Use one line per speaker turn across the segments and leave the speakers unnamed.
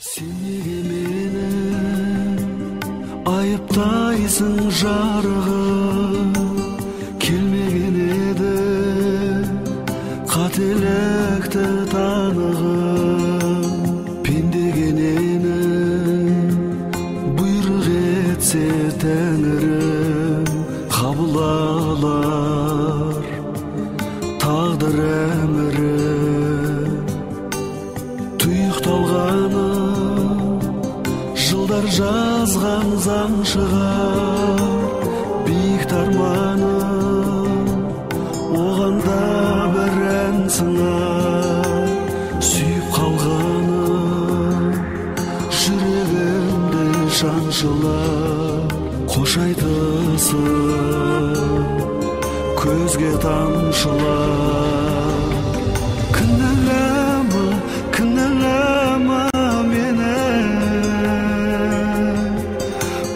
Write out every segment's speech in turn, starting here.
Сенеге мені айыптайсың жарығы келмеген еді қателікті танығым пендегенені бұйрық етсе тәңірім қабыл алар тағдыр әмірі тұйықталғаны жылдар жазған заң шығар биік тарманы оған да бір ән сыңар сүйіп қалғаны жүрегімді шаншылар қош айтысып көзге тамшылар кінәлама кінәлама мені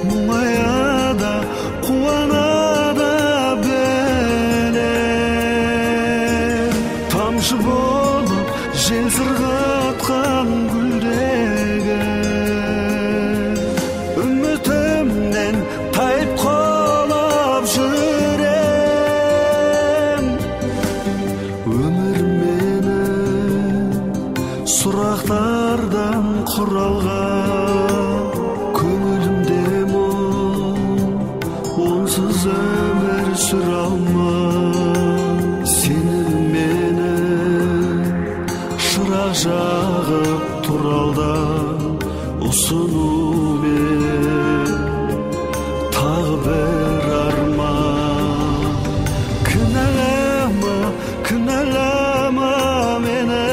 мұңаяда қуанада білем тамшы болып жел сырғатқан гүлдегі үмітімнен тайып қалап жүрем өмір мені сұрақтардан құралған көңілімде мұң онсыз өмір сүре алмам сені мені шырақ жағып тұралдан ұсынумен тағы бір арман кінәлама кінәлама мені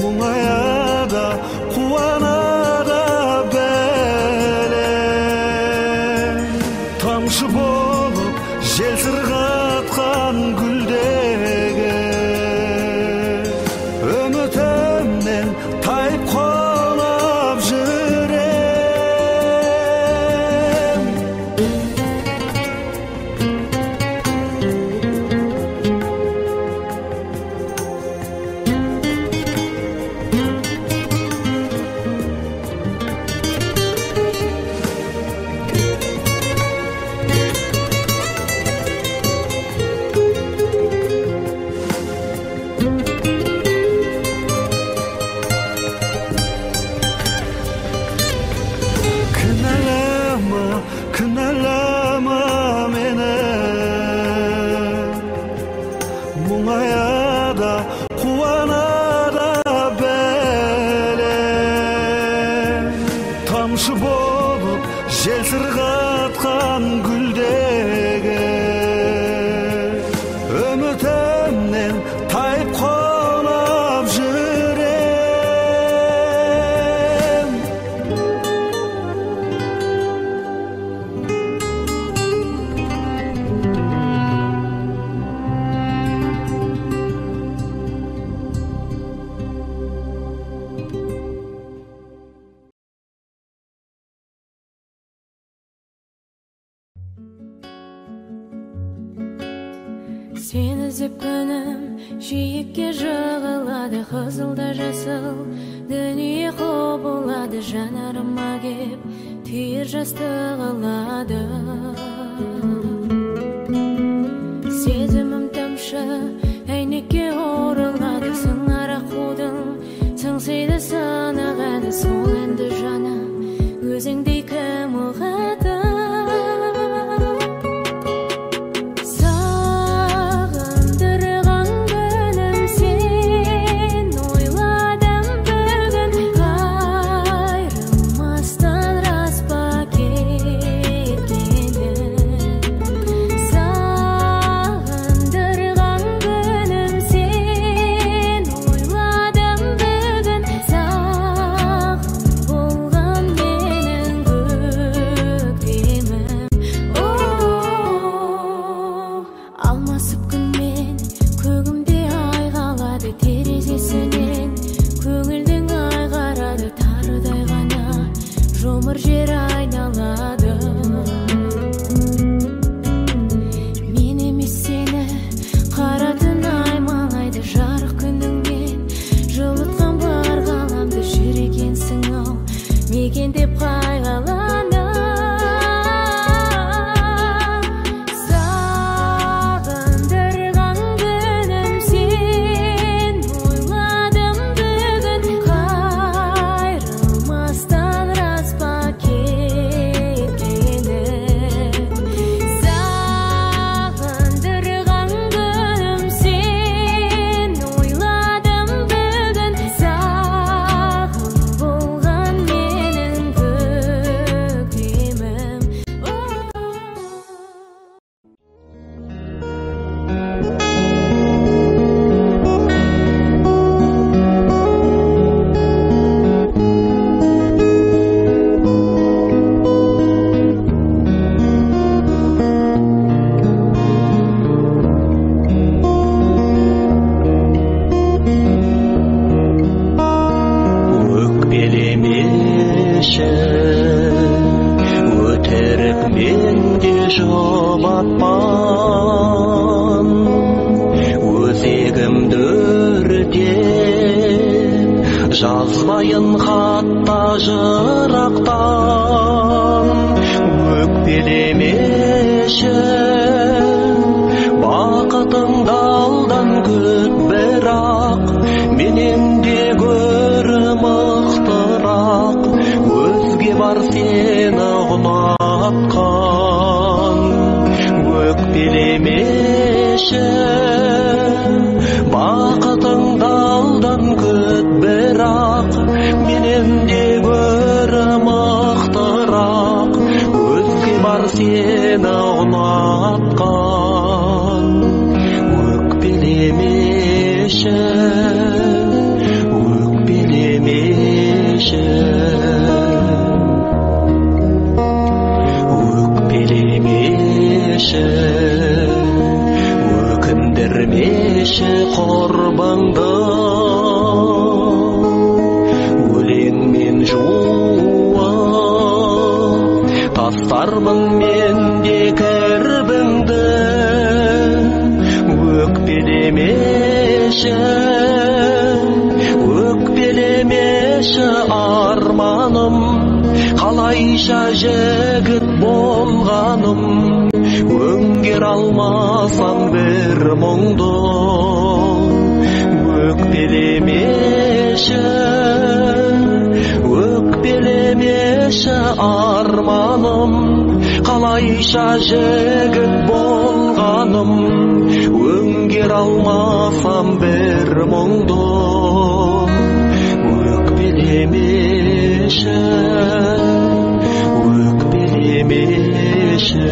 мұңаяда қуанада білем тамшы болып жел сырғатқан гүлдегі үмітімнен тайып қалап жүрем кінәлама кінәлама мені мұңаяда қуанада білем тамшы болып жел сырғатқан гүлдегі үмітімнен тайып қалап жүрем
Сені іздеп күнім жиекке жығылады қызыл да жасыл дүние құбылады жанарыма кеп түйір жас тығылады сезімім тамшы әйнекке орылады сыңар аққудың сыңсиды сынығады сол енді жаным өзіңдей кім ұғады Сағындырған
жазбайын хатта жырақтан, өкпелемеші бақытыңды алдан күт, бірақ менен де гөрі мықтырақ өзге бар сені ұнатқан. Өкпелемеші бақытыңды алдан күт, бірақ менен де гөрі мықтырақ өзге бар сені ұнатқан. Өкпелемеші, өкпелемеші, өкпелемеші, өкіндірмеші құрбыңды, өлеңмен жуып тастармын мен де кірбіңді. Өкпелемеші, өкпелемеші арманым, қалайша жігіт болғаным, өңгер алмасам бір мұңды. Өкпелемеші, өкпелемеші арманым, қалайша жігіт болғаным, өңгер алмасам бір мұңды. Өкпелемеші, өкпелемеші.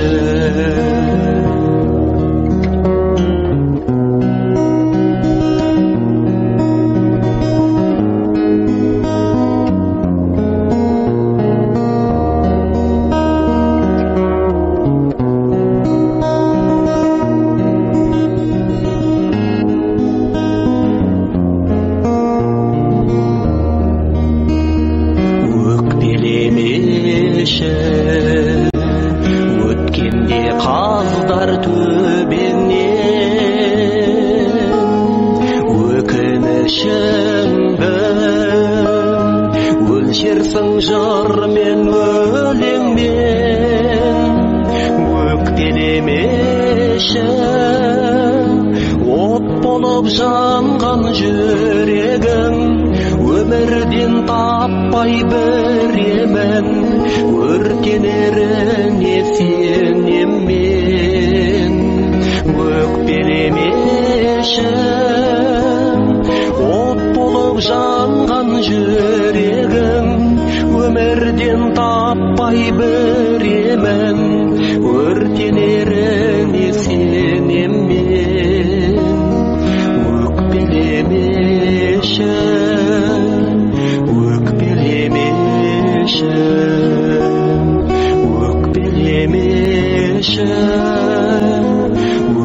Өткенде қаздар төбеңнен өкінішіңді өлшерсің жырмен, өлеңмен. Өкпелемеші от болып жанған жүрегің, өмірден таппай біремен, өртенеріне сенем мен. Өкпелемеші от болып жанған жүрегім, өмірден таппай біремен, өртенеріне сенем мен. Өкпелемеші, өкпелемеші, өкпелемеші,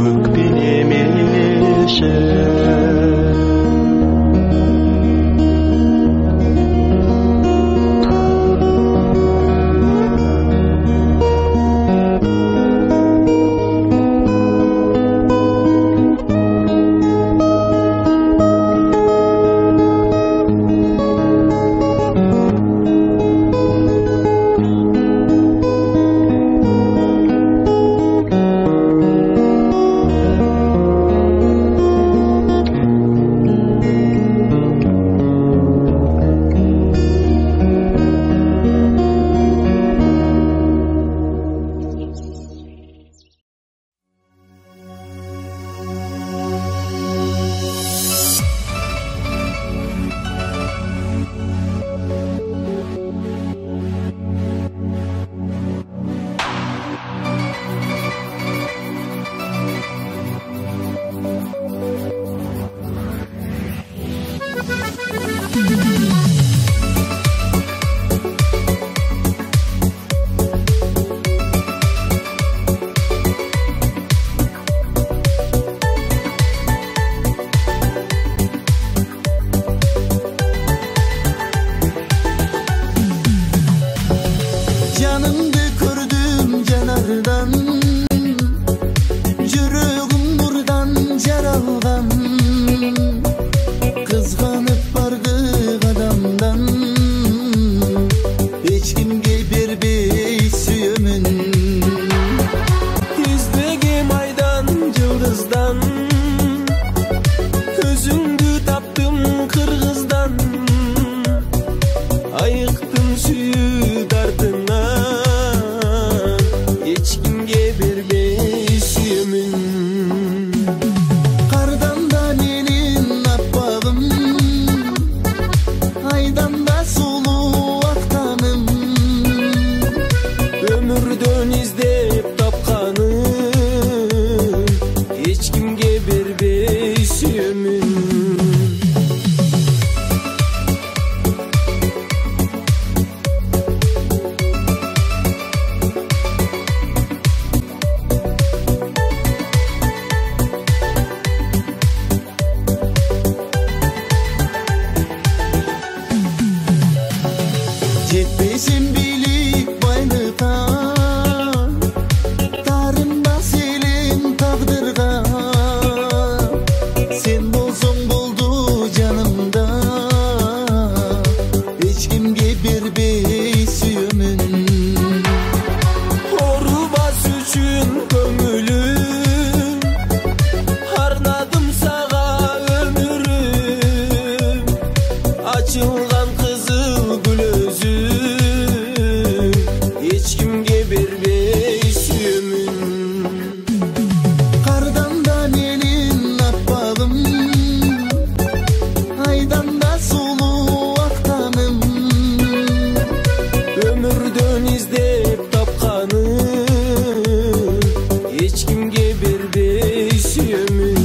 өкпелемеші.
Jaralgan kızganıp bardı açılgan kızıl gül özü, hiç kimge berбей сүйөмүн. Кардан да менин аппагым, айдан да сулуу актаным, өмүрдөн издеп тапканым, hiç kimge berбей сүйөмүн.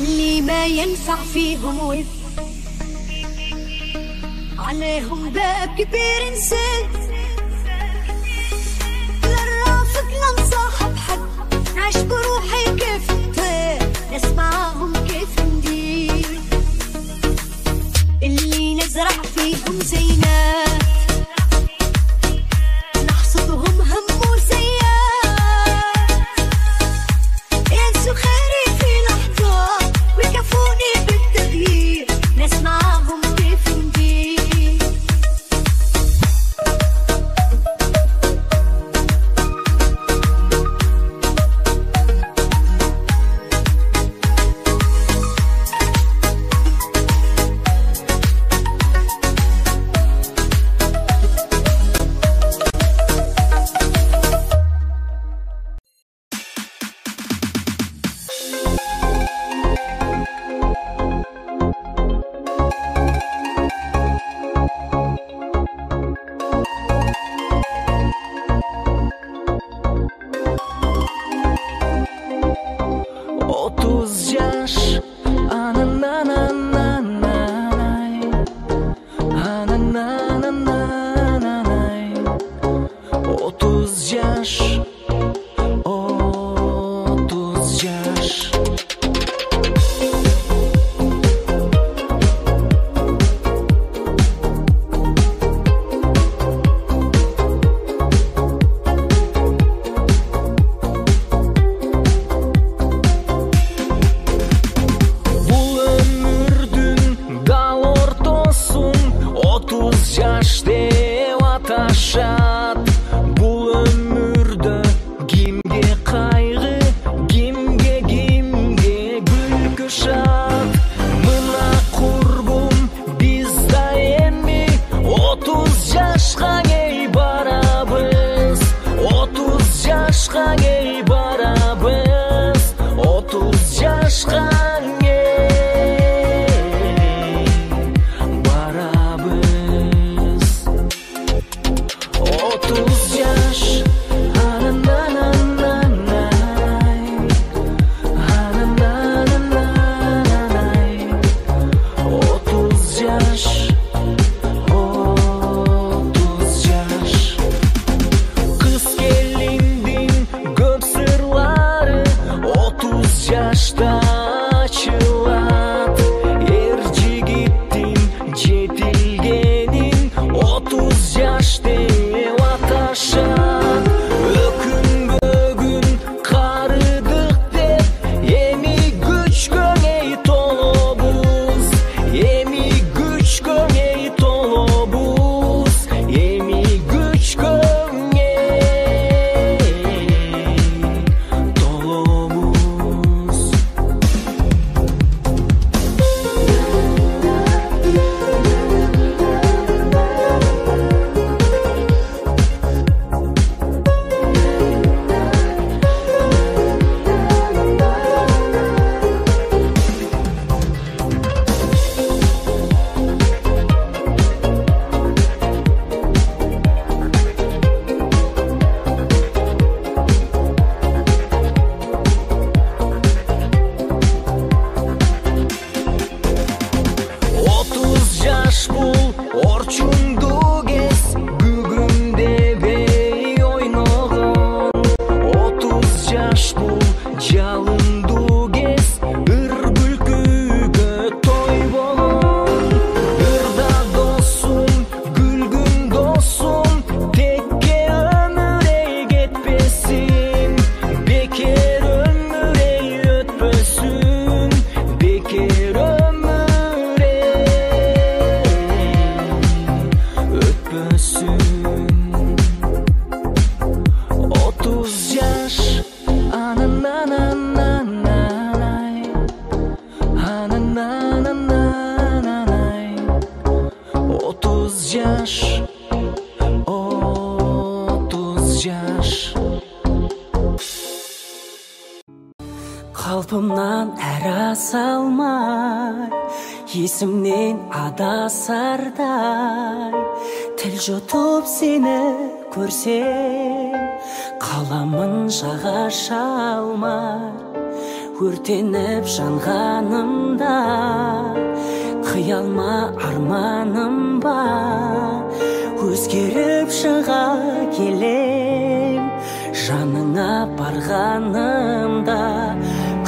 اللي ما ينفع فيهم وف عليهم باب كبير نسد للرافق لنصاحب حد نعيش بروحي كيف طير نسمعهم كيف ندير اللي نزرع فيهم زينات نحصدهم هم وزيات ينسوا خيري في لحظة ويكافوني بالتغيير نسمعهم كيف ندير
Қалпымнан әр салмай, есімнен адасардай, тіл жұтып сені көрсем, қаламын жаға шалмай, өртеніп жанғанымда қия алма арманым ба өзгеріп шыға келем жаныңа барғанымда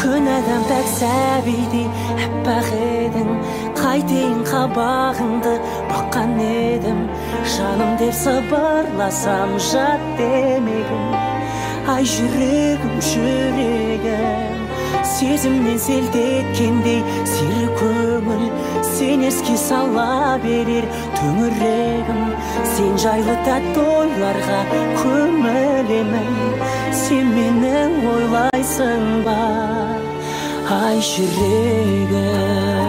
күн адам пәк сәбидей әппақ едің қайтейін қабағыңды баққан едім жаным деп сыбырласам жат демегім ай жүрегім жүрегім сезімнен селт еткендей сері көңіл сен еске сала берер төңірегім сен жайлы тәтті ойларға көмілемін сен мені ойлайсың ба ай жүрегім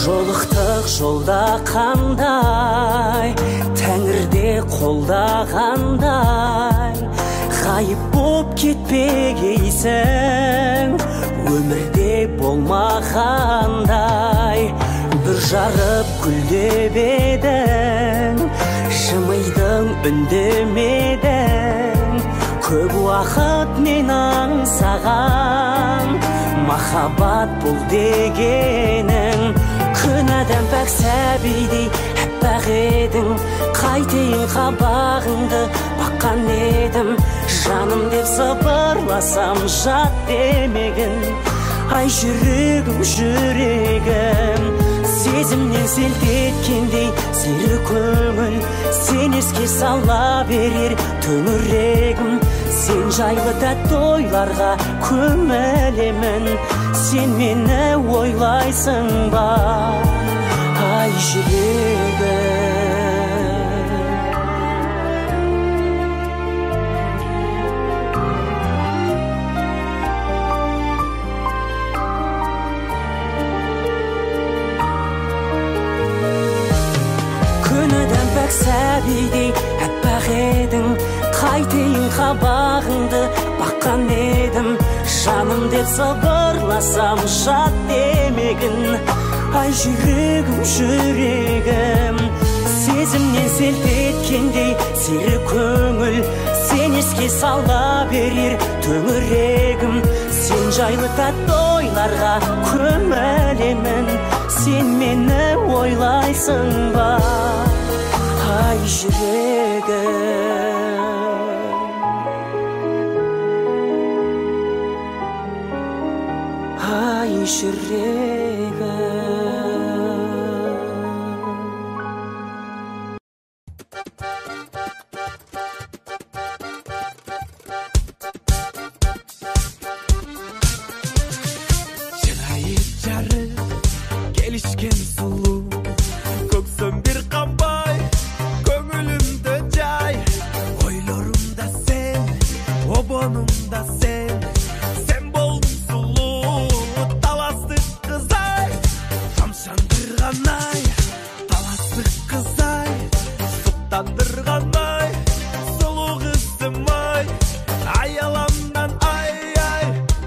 жолықтық жолда қандай тәңірде қолдағандай ғайып боп кетпегейсің өмірде болмағандай бүр жарып гүлдеп едің жымидың үндемедің көп уақыт мен аңсаған махаббат бұл дегенің күн адам пәк сәбидей әппақ едің қайтейін қабағыңды баққан едім жаным деп сыбырласам жат демегін ай жүрегім жүрегім сезімнен селт еткендей сері көңіл сен еске сала берер төңірегім сен жайлы тәтті ойларға көмілемін сен мені ойлайсың ба ай жүрегім күн адам пәк сәбидей әппақ едің қайтейін қабағыңды баққан едім жаным деп сыбырласам жат демегін ай жүрегім жүрегім сезімнен селт еткендей сері көңіл сен еске сала берер төңірегім сен жайлы тәтті ойларға көмілемін сен мені ойлайсың ба ай жүрегім ай жүрегім
Жырайып жарып келишкен сұлу көксөм бір қамбай көңілімді жай ойларымда сен обонымда сен болдың сұлу таластық қызай тамшандырғандай таластық қызай сұқтандырғандай сұлу қызым-ай аяламдан ай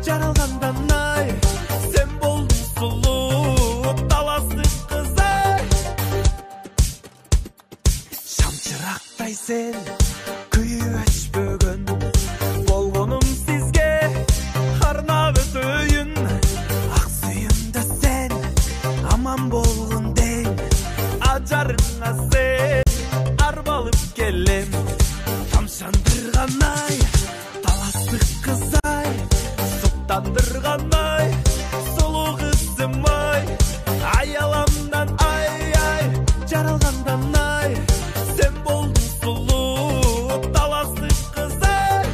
жаралғандан ай сен болдың сұлу таластық қызай шамшырақтай сен күйіп өшпөгін болғаным сізге арнап өтейін ақ сүйімді сен аман болғын дейін ажарыңа сен арбалып келем тамшандырғандай таластық қызай сұқтандырғандай сұлу қызым-ай аяламдан ай жаралғандан ай сен болдың сұлу таластық қызай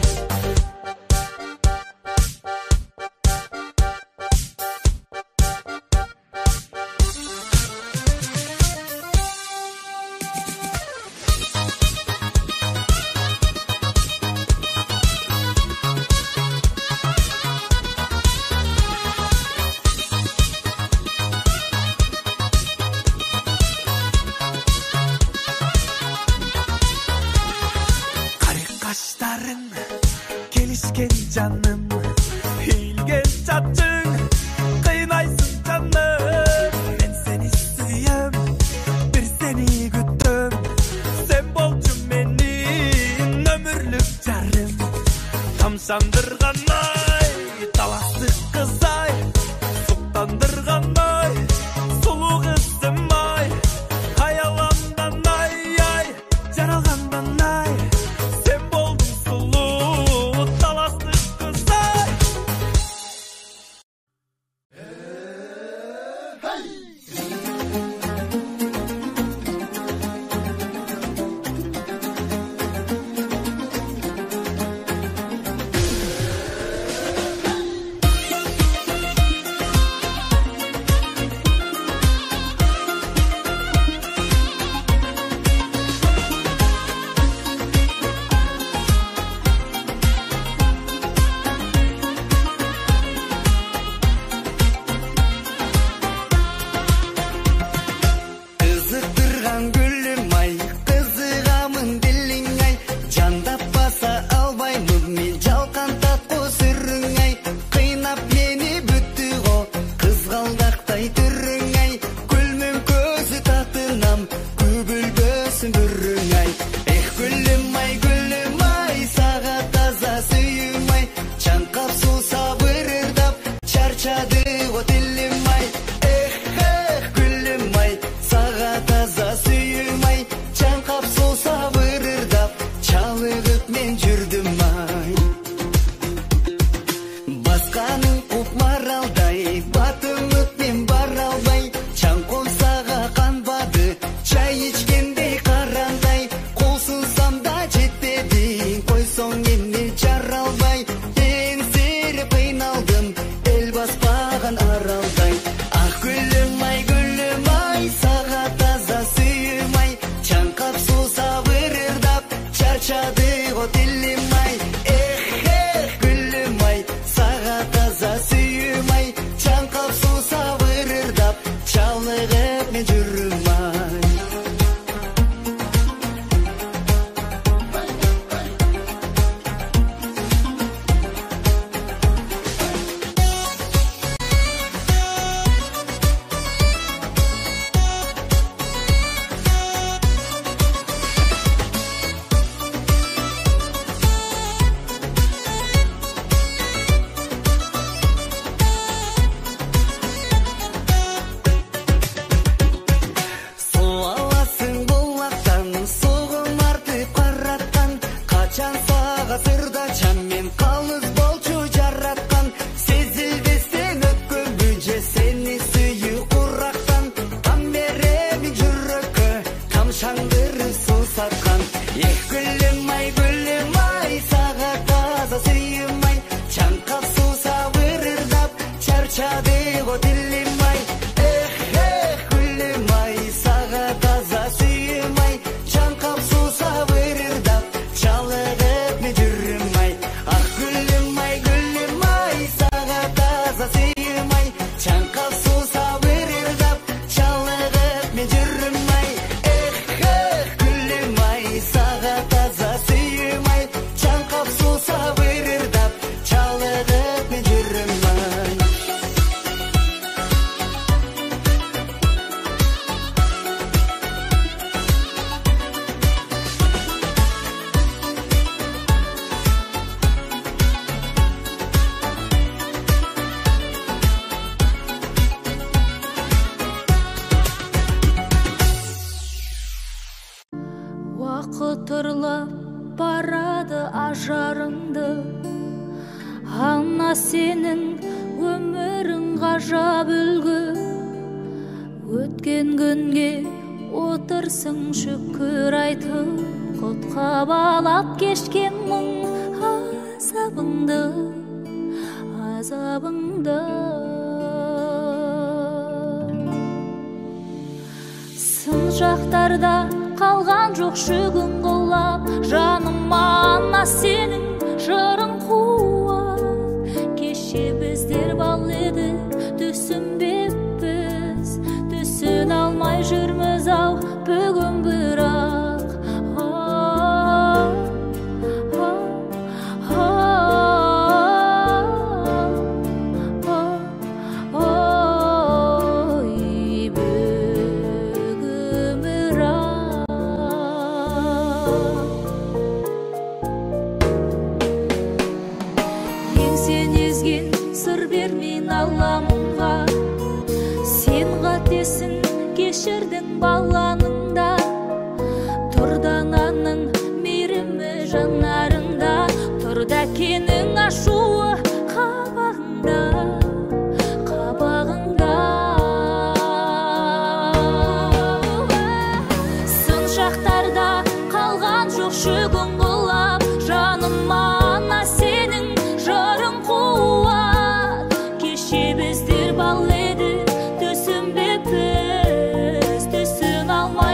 Kaşların gelişken canım, hilgen çatçın, kıynaysın canım. Ышандырган ай, таластык кыз ай, суктандырган ай, сулуу кызым ай, каяламдан ай, жаралгандан ай, сен болдуң сулуу, таластык кыз ай.
Кытырлап барады ажарыңды, ана сенің өмірің ғажап үлгі. Өткен күнге отырсың шүкір айтып, құтқа балап кешкен мұң азабыңды, азабыңды. Сын жақтарда қалған жоқ шүгін қолап, жаным ана сенің жырың қуат. Кеше біздер бал еді, түсінбеппіз, түсін алмай жүрміз ау бүгін бірақ. алаңыңда, тұрдананың мейірімі жанарында, тұрда кенің ашуы қабағыңда, қабағыңда. Сын шақтарда қалған жоқ шөгін құлап, жаныма ана сенің жарың қуат. Кеше біздер бал еді, түсінбеппіз, түсін алма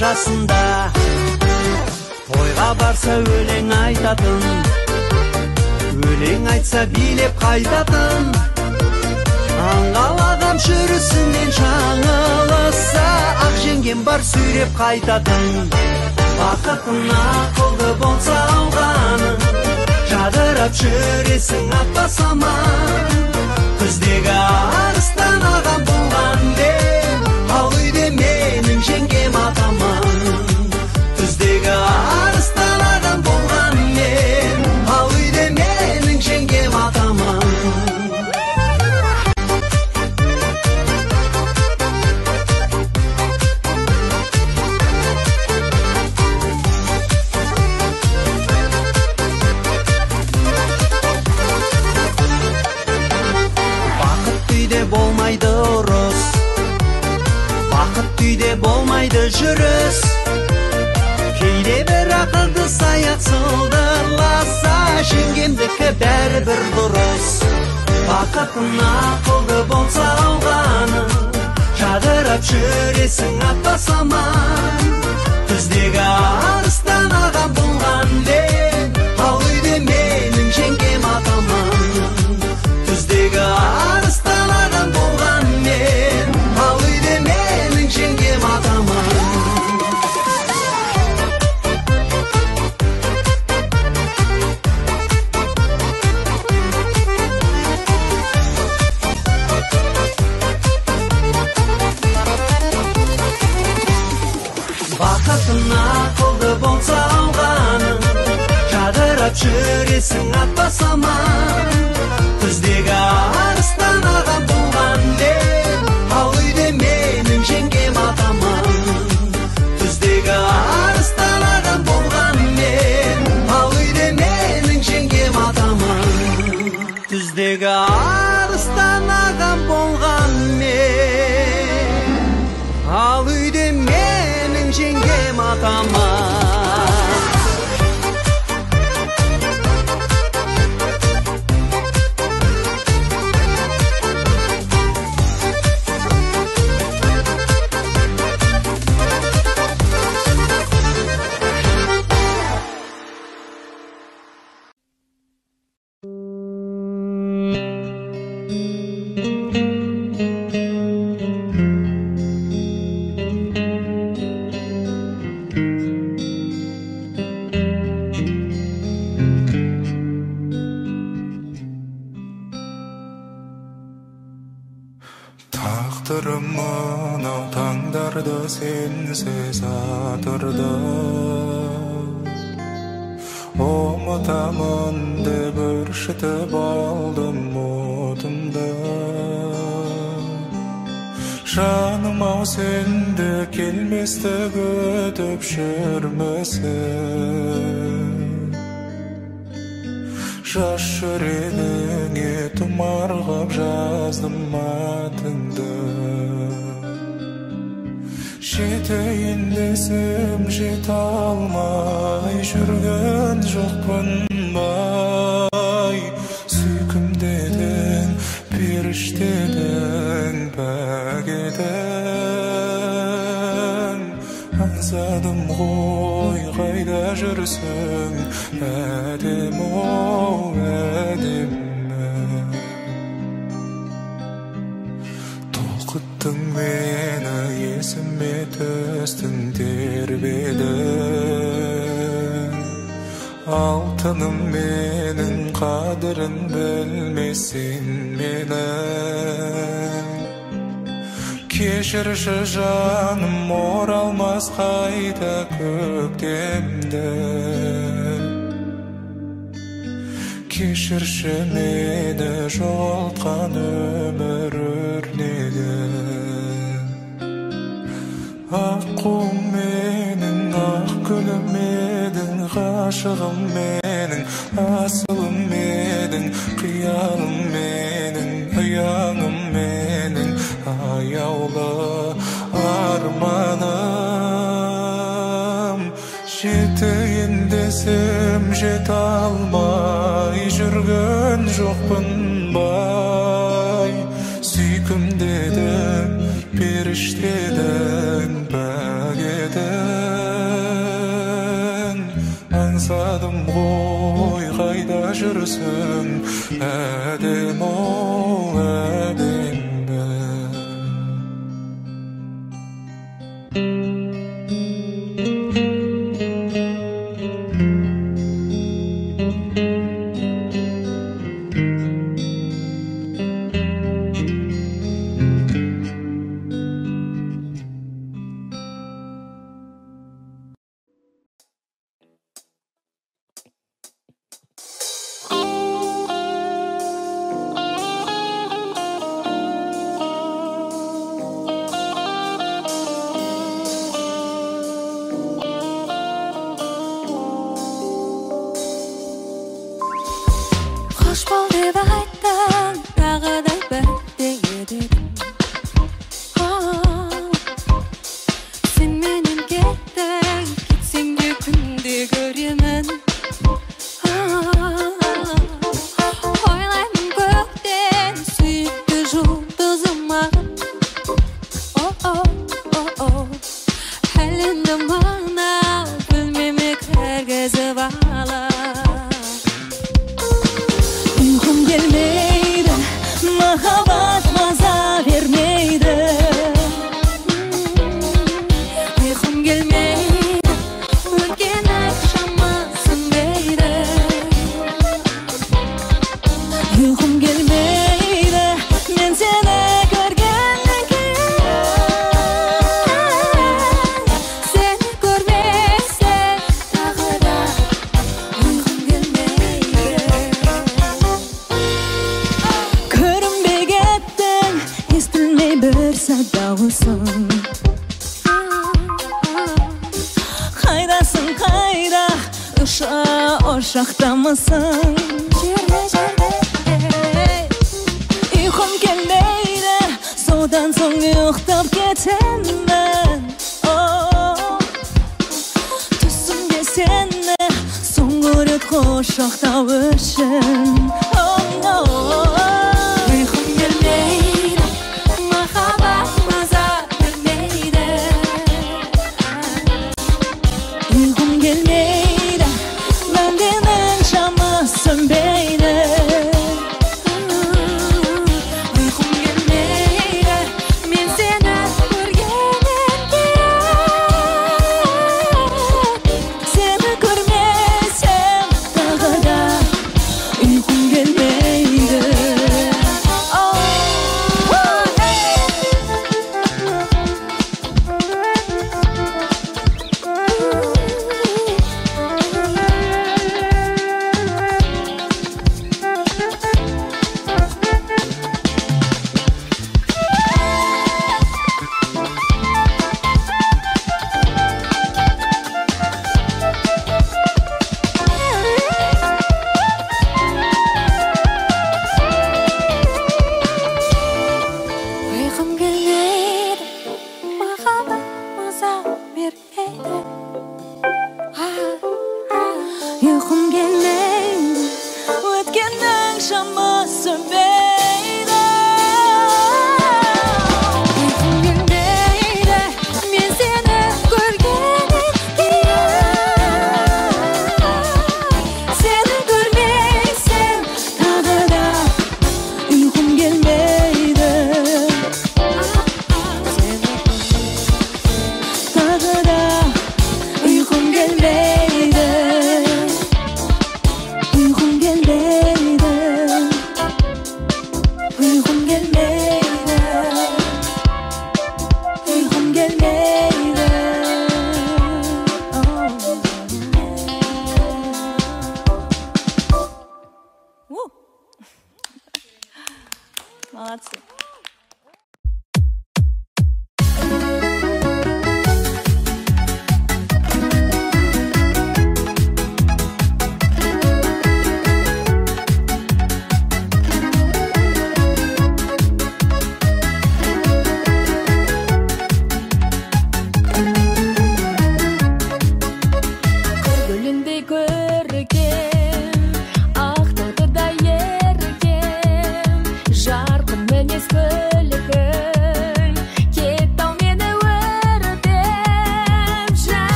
жасында тойға барса өлең айтатын, өлең айтса билеп қайтатын, аңғалағам жүрісінен жаңылыса ақ жеңгем бар сүйреп қайтатын. Бақытың ақылды болса алғаны, жадырап жүресің апа саман. Күздегі арыстан ағам болған деп, ал үйде менің жеңгем атаман. Күздегі арыстан ағам болған мен, ал үйде менің жеңгем атаман. Болмайды ұрыс, бақыт үйде болмайды жүріс. Кейде бір ақылды саяқ сылдырласа, жеңгемдікі бәрі бір дұрыс. Бақытың ақылды болса алғаны, жадырап жүресің апа саман. Күздегі арыстан ағам болған деп, ал үйде менің жеңгем атаман. Күздегі арыстан ағам болған мен, ал үйде менің жеңгем атаман. Бақытың ақылды болса алғаны, жадырап жүресің апа саман. Күздегі арыстан ағам болған деп, ал үйде менің жеңгем атаман. Күздегі арыстан ағам болған мен, ал үйде менің жеңгем атаман. Күздегі арыстан ағам болған мен, ал үйде менің жеңгем атаман.
Taqdirim mınau tangdarda sensiz atırda, Umutamın deb ürşitib aldım mutumda. Жаным-ау сенде келместі күтіп жүрмісің, жас жүрегіңе тұмарғап жаздым атыңды. Жетейін десем жете алмай жүрген жоқпын бай. Сүйкімді едің, періште едің, пәк едің. Аңсадым ғой қайда жүрсің, әдем-оу әдем. Толқыттың мені, есіме түстің тербедің. Алтыным менің, қадірін білмесін менің. Кешірші жаным, оралмас қайта көктемді. Кешірші мені, жоғалтқан өмір өрнегін. Аққуым менің, ақ гүлім едің, ғашығым менің, асылым едің, қиялым менің, аяңым менің, аяулы арманым. Жетейін десем жете алмай жүрген жоқпын бай. Сүйкімді едің, періште едің, пәк едің. жүрсін әдем ол әдемді
Hoş bol deb aytdim, tag'ida bitta edim. Sen menim ketding, ketsang kunda ko'raman. O'ylayman ko'kdan suyukli yulduzimga. Halimda ma'no bilmayman kirgizib olar. Uykum gelmeydi, muhabbat maza vermeydi. Uykum gelmeydi, o'tgan akşammasın deydi. Uykum gelmeydi, men seni ko'rgandan keyin. Seni ko'rmasam tag'ida uykum gelmeydi. Ko'rinbek etding, estilmay bir sadog'usin. Qaydasin qayda, o'shoqdamisin? Uyqum kelmaydi, suvdan so'ng uxlab ketaman. Tusimga seni so'nggi rет qo'shoqda o'shin. Uyqum kelmaydi, muhabbat maza bermaydi. Uyqum kelmaydi, mendan shama sönmaydi. Uyqum kelmaydi, men seni ko'rgandan keyin. Seni ko'rmasam tag'ida uyqum kelmaydi.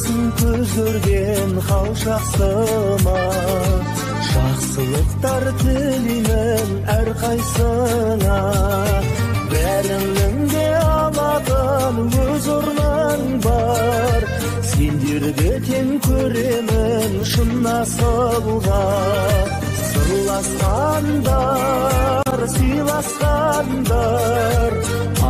болсын көз көрген қауышақсыма. Жақсылықтар тілеймін әрқайсыңа. Бәріңнің де алатын өз орның бар. Сендерге тең көремін шын асылға. Сырласқандар, сыйласқандар,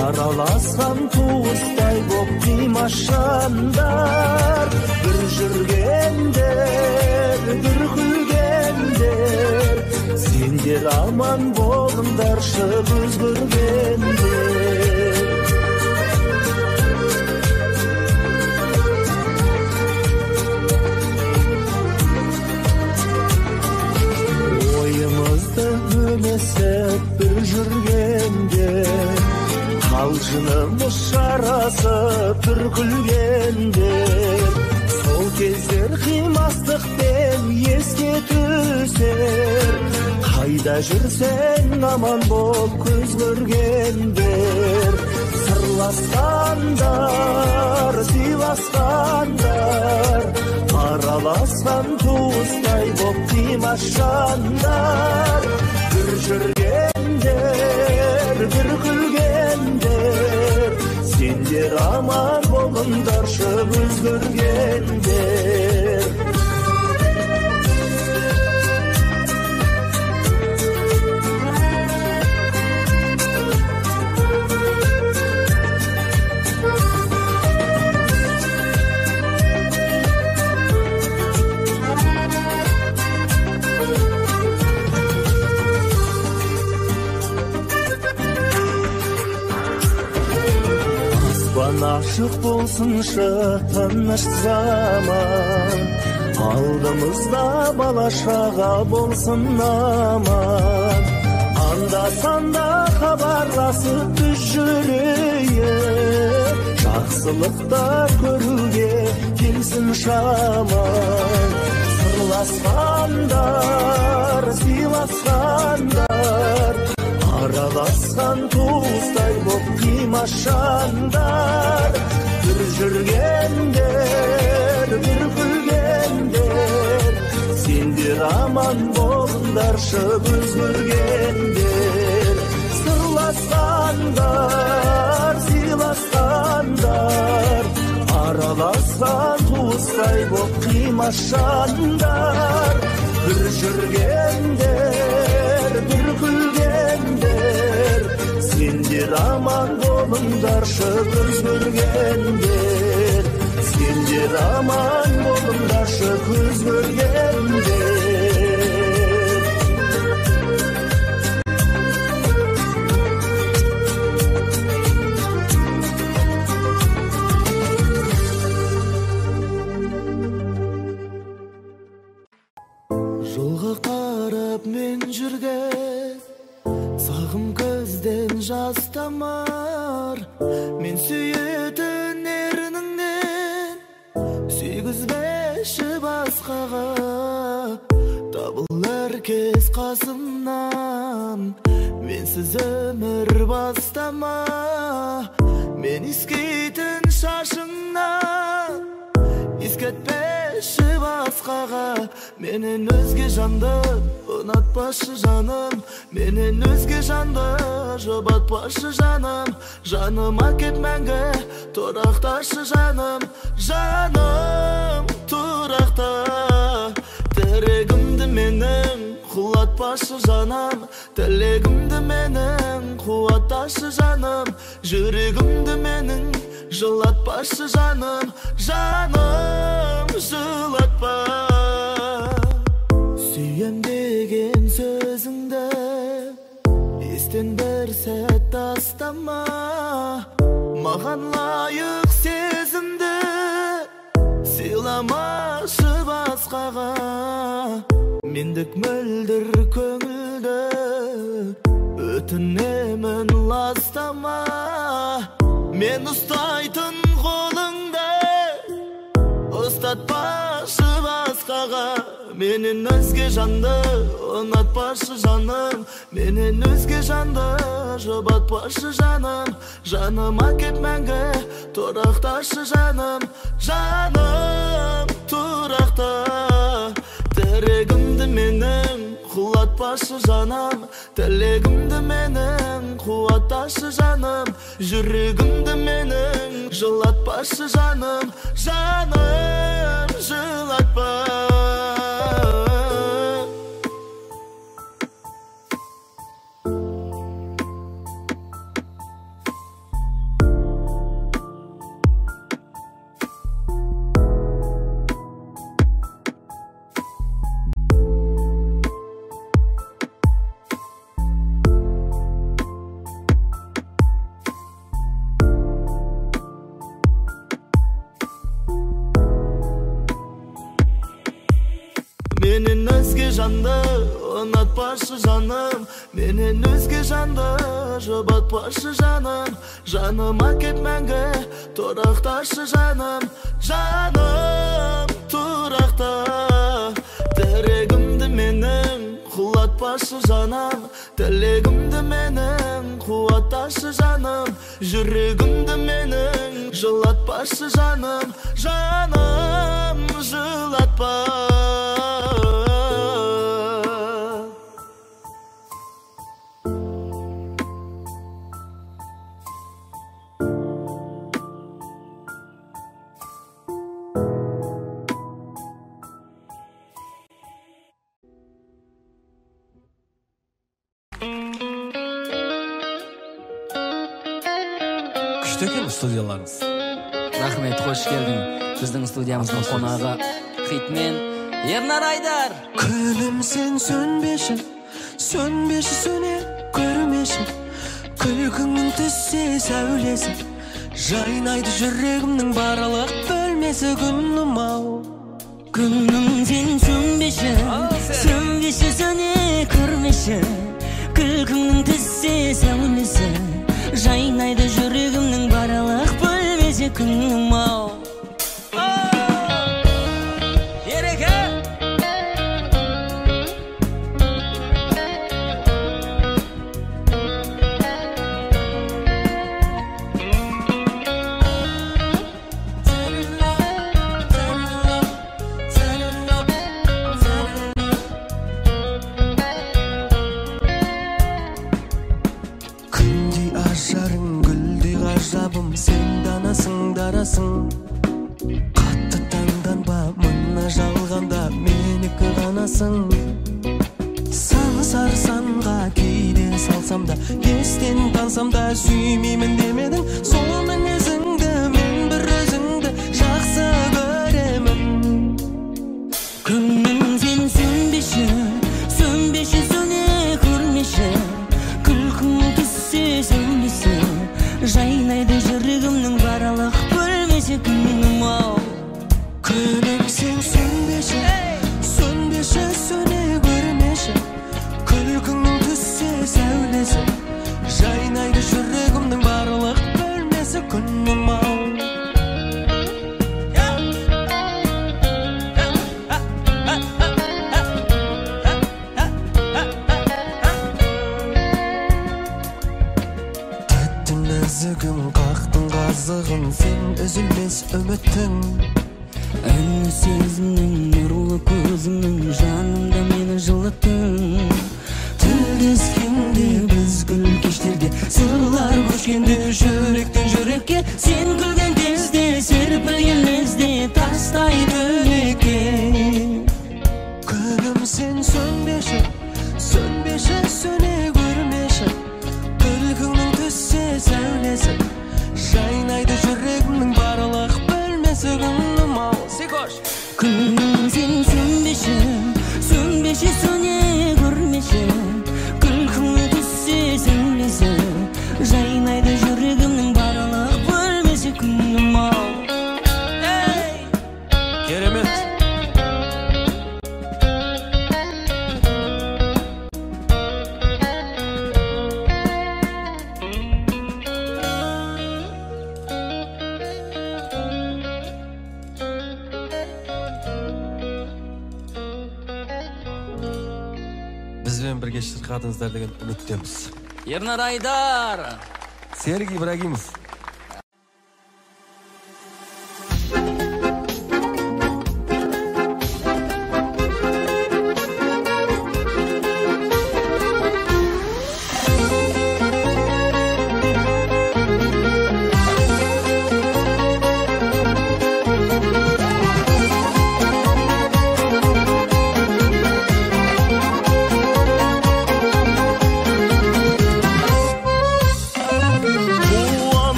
араласқан туыстай боп қимашандар. Бір жүргендер, бір күлгендер, сендер аман болыңдаршы көз көргендер. Бөлесіп бір жүргенде, қалжынымыз жарасып бір күлгенде, сол кездер қимастықпен еске түсер. Қайда жүрсең аман бол көз көргендер. Сырласқандар, сыйласқандар, араласқан туыстай боп қимашандар. Bir жүргендер, bir күлгендер, сендер аман болыңдаршы көз көргендер. Ашық болсыншы тыныш заман, алдымызда бала шаға болсын аман. Анда-санда хабарласып біз жүрейік, жақсылықта көруге келсін шаман. Сырласқандар, сыйласқандар, араласқан туыстай боп қимашандар. Bir жүргендер, bir күлгендер, сендер аман болыңдаршы көз көргендер. Сырласқандар, сыйласқандар, араласқан туыстай боп қимашандар. Bir жүргендер, bir күлгендер, сендер аман болыңдаршы көз көргендер. Сендер аман болыңдаршы көз көргендер. Жолға қарап мен жүрген, сағым көзден жас тамар. Мен сүйетін ерніңнен сүйгізбеші басқаға. Табыл әркез қасымнан, менсіз өмір бастама. Мен искейтін шашыңнан искетпеші басқаға. Менен өзге жанды ұнатпашы жаным, менен өзге жанды жұбатпашы жаным. Жаныма кет мәңгі тұрақташы жаным, жаным тұрақта. Тірегімді менің құлатпашы жаным, тілегімді менің қуатташы жаным. Жүрегімді менің жылатпашы жаным, жаным жылатпа. Сүйем деген сөзіңді естен бір сәт тастама. Маған лайық сезімді сыйламашы басқаға. Мендік мөлдір көңілді өтінемін ластама. Мен ұстайтын қолыңды ұстатпашы басқаға. Менен өзге жанды ұнатпашы жаным, менен өзге жанды жұбатпашы жаным. Жаныма кет мәңгі тұрақташы жаным, жаным тұрақта. Тірегімді менің құлатпашы жаным, тілегімді менің қуатташы жаным. Жүрегімді менің жылатпашы жаным, жаным жылатпа. Менен өзге жанды ұнатпашы жаным, менен өзге жанды жұбатпашы жаным. Жаныма кет мәңгі тұрақташы жаным, жаным тұрақта. Тірегімді менің құлатпашы жаным, тілегімді менің қуатташы жаным. Жүрегімді менің жылатпашы жаным, жаным жылатпа.
Күшті екен студияларыңыз.
Рахмет, қош келдің. Біздің студиямыздың қонағы хитмен Ернар Айдар.
Күнім сен сөнбеші, сөнбеші сөне көрмеші. Күлкіңнің түссе сәулесі, жайнайды жүрегімнің барлық бөлмесі. Күнім ау,
Күнім сен сөнбеші, сөнбеші сөне көрмеші. Күлкіңнің түссе сәулесі, жайнайды жүрегімнің барлық бөлмесі. Күнім ау.
күндей ажарың гүлдей ғажабым, сен данасың дарасың. Қатты таңданба мына жалғанда, менікі ғанасың. Сары санға кейде салсам да, естен тансам да, сүймеймін демедің. Сол мінезіңді мен бір өзіңді жақсы көремін.
Күнім сен сөнбеші, сөнбеші сөне көрмеші. Күлкің түссе сәулесі, жайнайды жүрегімнің барлық бөлмесі. Күнім ау.
Күнім сен сөнбеші, сөнбеші сөне көрмеші. Күлкіңнің түссе сәулесі, жайнайды жүрегімнің барлық бөлмесі. Күнім ау. Тәттің нәзігің, қақтың қазығын, сен үзілмес үміттің.
Әні сезімнің, нұрлы көзіңнің, жанымда мені жылыттың.
Тілдескенде біз гүл кештерде, сырлар көшкенде жүректен жүрекке.
Сен күлген кезде, серпілген лезде, тастай бөлекке.
Күнім сен сөнбеші, сөнбеші сөне көрмеші. Күлкіңнің түссе сәулесі, жайнайды жүрегімнің барлық бөлмесі. Күнім ау.
Күнім сен сөнбеші, сөнбеші сөне көрмеші. Күлкің түссе сәулесі, жайнайды жүрегімнің барлық бөлмесі. Күнім
менен бирге шыркадыңыздар деген үмүттөбүз.
Ернар Айдар,
Серик Ибрагимов.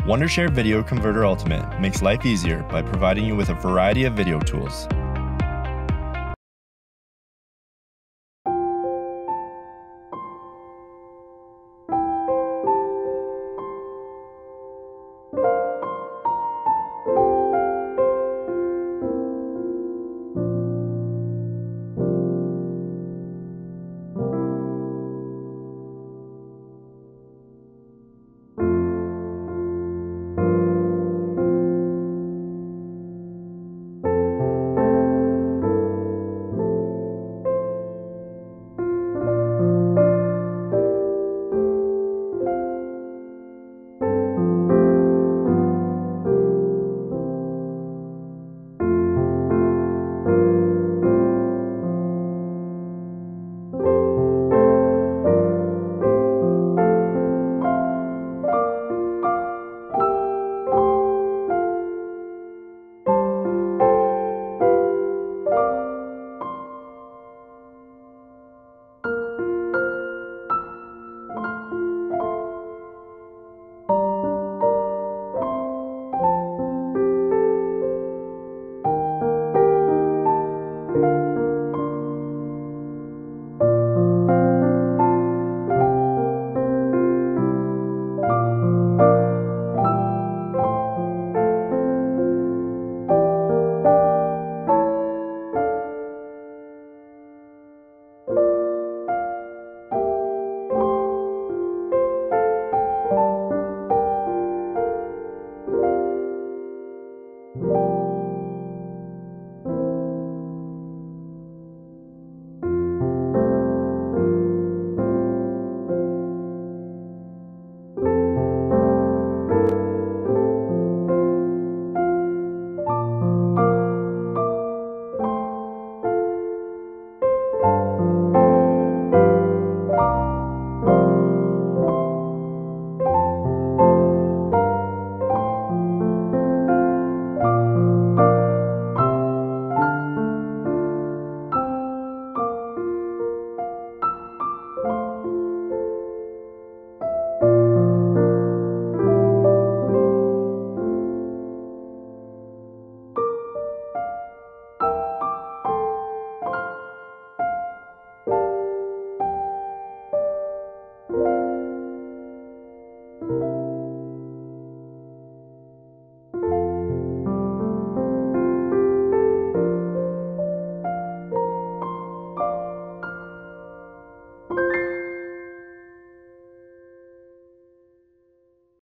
Wondershare Video Converter Ultimate makes life easier by providing you with a variety of video tools.